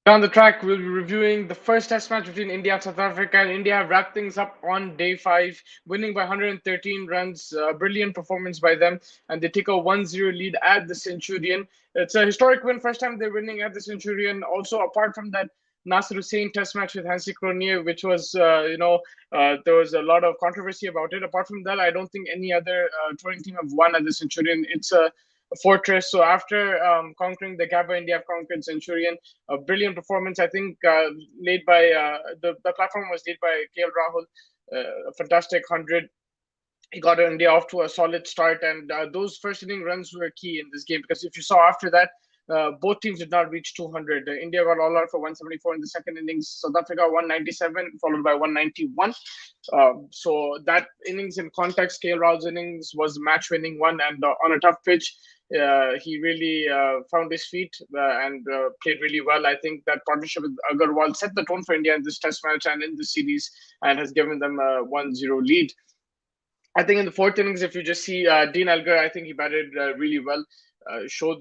Down the track, we'll be reviewing the first test match between India and South Africa, and India have wrapped things up on day five, winning by 113 runs. Brilliant performance by them, and they take a 1-0 lead at the Centurion. It's a historic win, first time they're winning at the Centurion. Also, apart from that, Nasser Hussain test match with Hansi Cronje, which was, there was a lot of controversy about it. Apart from that, I don't think any other touring team have won at the Centurion. It's a fortress. So after conquering the Gabba, India have conquered Centurion. A brilliant performance, I think, laid by the platform was laid by KL Rahul. A fantastic 100. He got India off to a solid start, and those first inning runs were key in this game because if you saw after that, both teams did not reach 200. India got all out for 174 in the second innings. South Africa 197, followed by 191. So that innings in context, KL Rahul's innings was match-winning one, and on a tough pitch, he really found his feet and played really well. I think that partnership with Agarwal set the tone for India in this test match and in the series and has given them a 1-0 lead. I think in the fourth innings, if you just see Dean Elgar, I think he batted really well. Showed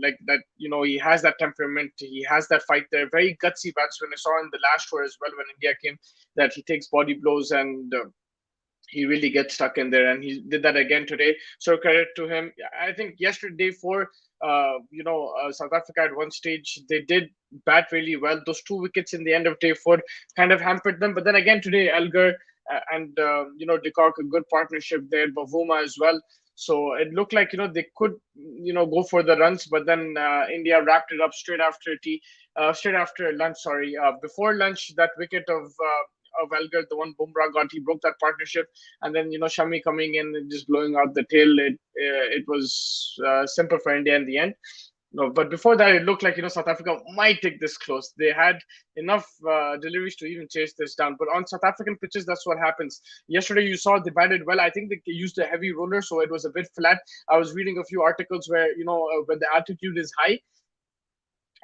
like that, he has that temperament, he has that fight there. Very gutsy batsman. I saw in the last tour as well when India came that he takes body blows and he really gets stuck in there, and he did that again today. So credit to him. I think yesterday for South Africa at one stage they did bat really well. Those two wickets in the end of day four kind of hampered them, but then again today Elgar and De Kock, a good partnership there. Bavuma as well. So it looked like they could go for the runs, but then India wrapped it up straight after lunch. Sorry, before lunch that wicket of Elgar, the one Bumrah got, he broke that partnership, and then Shami coming in and just blowing out the tail. It was simple for India in the end. No, but before that, it looked like South Africa might take this close. They had enough deliveries to even chase this down. But on South African pitches, that's what happens. Yesterday, you saw they batted well. I think they used a heavy roller, so it was a bit flat. I was reading a few articles where when the altitude is high,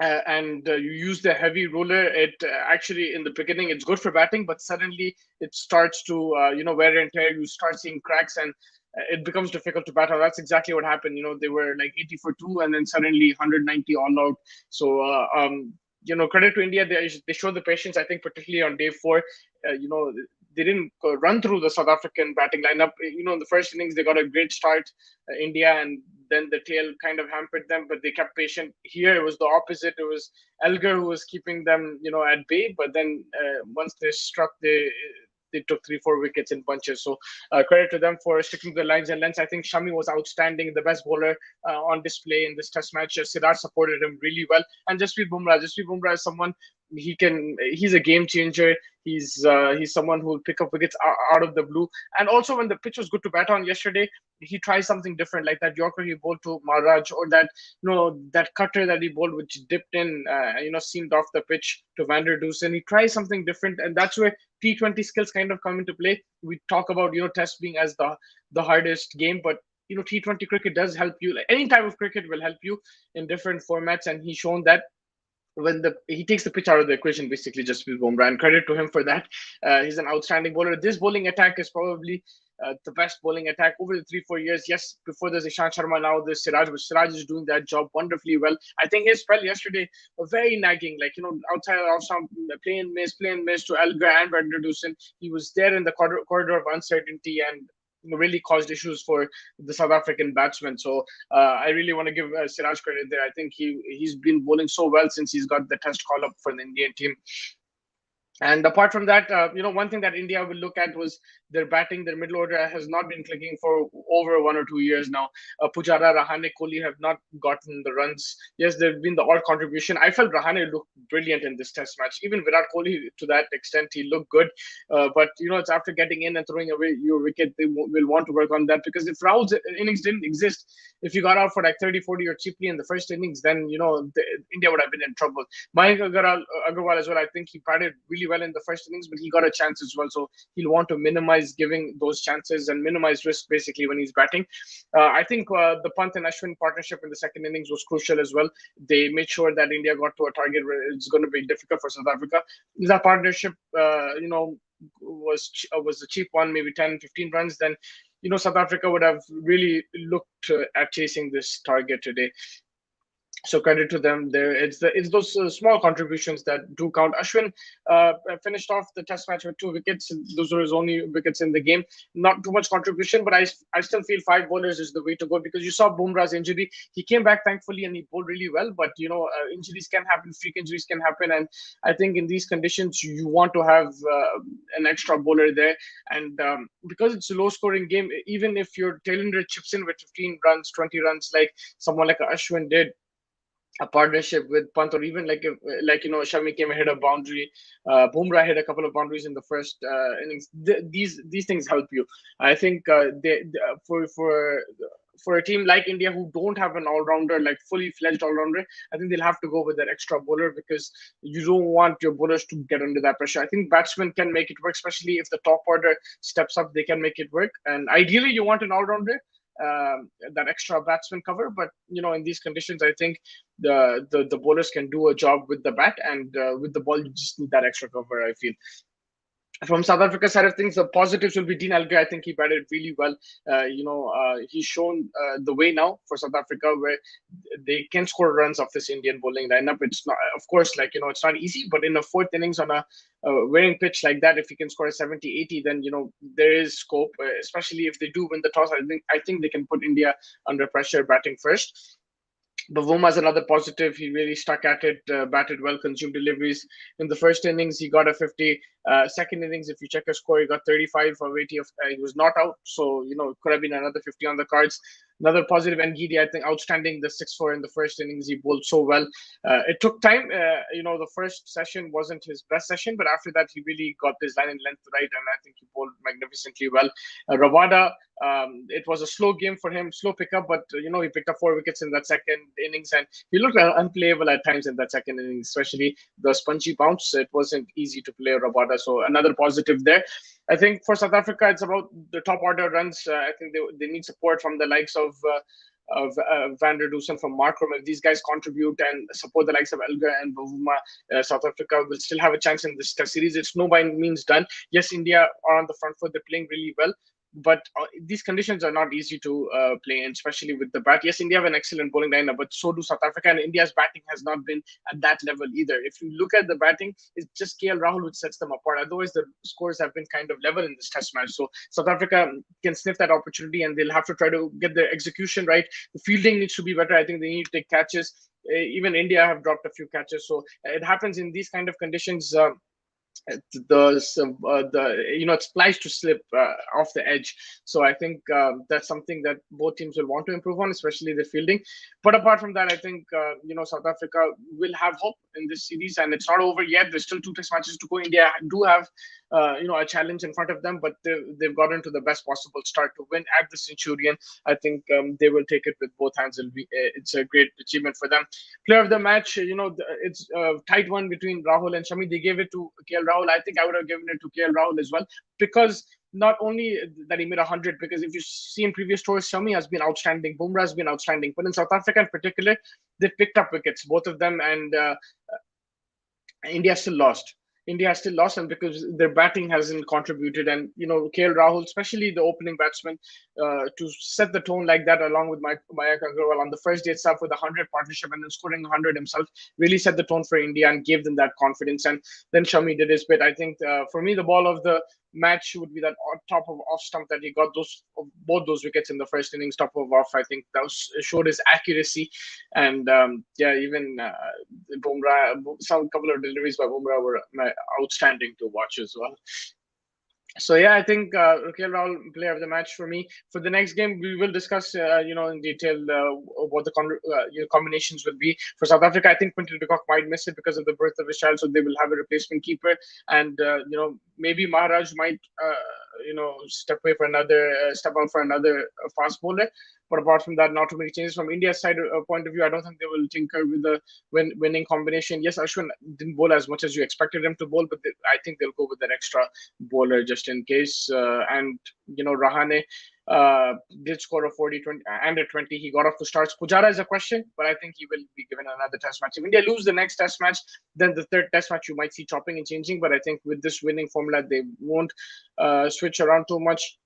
and you use the heavy roller, it actually in the beginning it's good for batting, but suddenly it starts to wear and tear. You start seeing cracks, and it becomes difficult to bat on. That's exactly what happened. They were like 80 for two, and then suddenly 190 all out. So credit to India. They showed the patience. I think particularly on day four, they didn't run through the South African batting lineup. In the first innings they got a great start, India, and then the tail kind of hampered them, but they kept patient. Here it was the opposite. It was Elgar who was keeping them, at bay. But then once they struck, they took 3-4 wickets in bunches. So credit to them for sticking to the lines and lengths. I think Shami was outstanding, the best bowler on display in this test match. Siraj supported him really well, and Jasprit Bumrah. Jasprit Bumrah is someone he's a game changer. He's someone who will pick up wickets out of the blue. And also when the pitch was good to bat on yesterday, he tries something different, like that Yorker he bowled to Maharaj, or that that cutter that he bowled, which dipped in, seamed off the pitch to Van der Dusen. He tries something different, and that's where T20 skills kind of come into play. We talk about Test being as the hardest game, but T20 cricket does help you. Like any type of cricket will help you in different formats, and he's shown that when he takes the pitch out of the equation, basically just with Bumrah, and credit to him for that. He's an outstanding bowler. This bowling attack is probably the best bowling attack over the 3-4 years. Yes, before there's Ishant Sharma, now there's Siraj, but Siraj is doing that job wonderfully well. I think his spell yesterday was very nagging, like outside of some play and miss to Elgar and Van der Dusen. He was there in the corridor of uncertainty, and really caused issues for the South African batsmen. So I really want to give Siraj credit there. I think he's been bowling so well since he's got the test call up for the Indian team. And apart from that, one thing that India will look at was their batting. Their middle order has not been clicking for over 1 or 2 years now. Pujara, Rahane, Kohli have not gotten the runs. Yes, there's been the odd contribution. I felt Rahane looked brilliant in this test match. Even Virat Kohli, to that extent, he looked good. But, it's after getting in and throwing away your wicket, they will want to work on that. Because if Rahul's innings didn't exist, if you got out for like 30, 40 or cheaply in the first innings, then, India would have been in trouble. Mayank Agarwal as well, I think he batted really well in the first innings, but he got a chance as well. So he'll want to minimize giving those chances and minimize risk basically when he's batting. I think the Pant and Ashwin partnership in the second innings was crucial as well. They made sure that India got to a target where it's going to be difficult for South Africa. That partnership, was a cheap one, maybe 10, 15 runs, then South Africa would have really looked at chasing this target today. So credit to them. There, it's those small contributions that do count. Ashwin finished off the test match with 2 wickets. Those were his only wickets in the game. Not too much contribution, but I still feel 5 bowlers is the way to go, because you saw Bumrah's injury. He came back thankfully and he bowled really well. But injuries can happen, freak injuries can happen, and I think in these conditions you want to have an extra bowler there. And because it's a low-scoring game, even if your tailender chips in with 15 runs, 20 runs, like someone like Ashwin did, a partnership with Pant, or even like if, Shami came and hit a boundary, Bumrah hit a couple of boundaries in the first innings. These things help you. I think for a team like India who don't have an all rounder, like fully fledged all rounder, I think they'll have to go with that extra bowler, because you don't want your bowlers to get under that pressure. I think batsmen can make it work, especially if the top order steps up. They can make it work, and ideally you want an all rounder. That extra batsman cover, but in these conditions, I think the bowlers can do a job with the bat, and with the ball, you just need that extra cover, I feel. From South Africa side of things, the positives will be Dean Elgar. I think he batted really well. He's shown the way now for South Africa, where they can score runs off this Indian bowling lineup. It's not, of course, it's not easy, but in a fourth innings on a wearing pitch like that, if you can score a 70, 80, then there is scope. Especially if they do win the toss, I think they can put India under pressure, batting first. Bavuma is another positive. He really stuck at it, batted well, consumed deliveries. In the first innings, he got a 50. Second innings, if you check his score, he got 35 for 80. He was not out, so it could have been another 50 on the cards. Another positive, Ngidi, I think, outstanding. The 6-4 in the first innings, he bowled so well. It took time. The first session wasn't his best session, but after that, he really got his line and length right, and I think he bowled magnificently well. Rawada, it was a slow game for him, slow pickup, but he picked up 4 wickets in that second innings, and he looked unplayable at times in that second innings, especially the spongy bounce. It wasn't easy to play Rabada, so another positive there. I think for South Africa, it's about the top order runs. I think they need support from the likes of Van der Dusen, from Markram. If these guys contribute and support the likes of Elgar and Bavuma, South Africa will still have a chance in this test series. It's no by means done. Yes, India are on the front foot. They're playing really well, but these conditions are not easy to play in, especially with the bat. Yes, India have an excellent bowling lineup, but so do South Africa, and India's batting has not been at that level either. If you look at the batting, it's just KL Rahul which sets them apart. Otherwise, the scores have been kind of level in this test match. So South Africa can sniff that opportunity, and they'll have to try to get the execution right. The fielding needs to be better. I think they need to take catches. Even India have dropped a few catches. So it happens in these kind of conditions. It's spliced to slip off the edge. So I think that's something that both teams will want to improve on, especially the fielding. But apart from that, I think South Africa will have hope in this series, and it's not over yet. There's still 2 test matches to go. India do have a challenge in front of them, but they've gotten to the best possible start to win at the Centurion. I think they will take it with both hands. It's a great achievement for them. Player of the match, it's a tight one between Rahul and Shami. They gave it to KL Rahul. I think I would have given it to KL Rahul as well, because not only that he made 100, because if you see in previous tours, Shami has been outstanding, Bumrah has been outstanding, but in South Africa in particular, they picked up wickets, both of them, and India still lost. India has still lost, and because their batting hasn't contributed, and KL Rahul, especially the opening batsman, to set the tone like that, along with Mayank Agarwal on the first day itself with a 100 partnership and then scoring 100 himself, really set the tone for India and gave them that confidence. And then Shami did his bit. I think for me, the ball of the match would be that top of off stump that he got both those wickets in the first innings, top of off. I think that showed his accuracy, and even Bumrah, some couple of deliveries by Bumrah were outstanding to watch as well. So yeah, I think KL Rahul, player of the match for me. For the next game, we will discuss, in detail what the combinations will be. For South Africa, I think Quinton de Kock might miss it because of the birth of his child, so they will have a replacement keeper, and maybe Maharaj might, step out for another fast bowler. But apart from that, not too many changes. From India's side point of view, I don't think they will tinker with the winning combination. Yes, Ashwin didn't bowl as much as you expected him to bowl, but I think they'll go with that extra bowler just in case. And Rahane did score a 40, 20, and a 20. He got off the starts. Pujara is a question, but I think he will be given another test match. If India lose the next test match, then the third test match you might see chopping and changing. But I think with this winning formula, they won't switch around too much.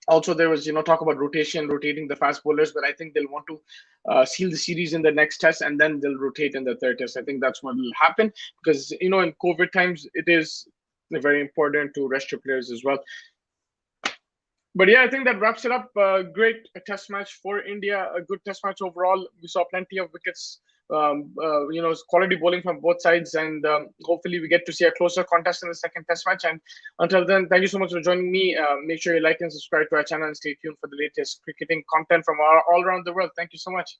Also, there was talk about rotating the fast bowlers, but I think they'll want to seal the series in the next test, and then they'll rotate in the third test. I think that's what will happen, because in COVID times it is very important to rest your players as well. But yeah, I think that wraps it up. Great test match for India, a good test match overall. We saw plenty of wickets, quality bowling from both sides, and hopefully we get to see a closer contest in the second test match. And until then, thank you so much for joining me. Make sure you like and subscribe to our channel and stay tuned for the latest cricketing content from all around the world. Thank you so much.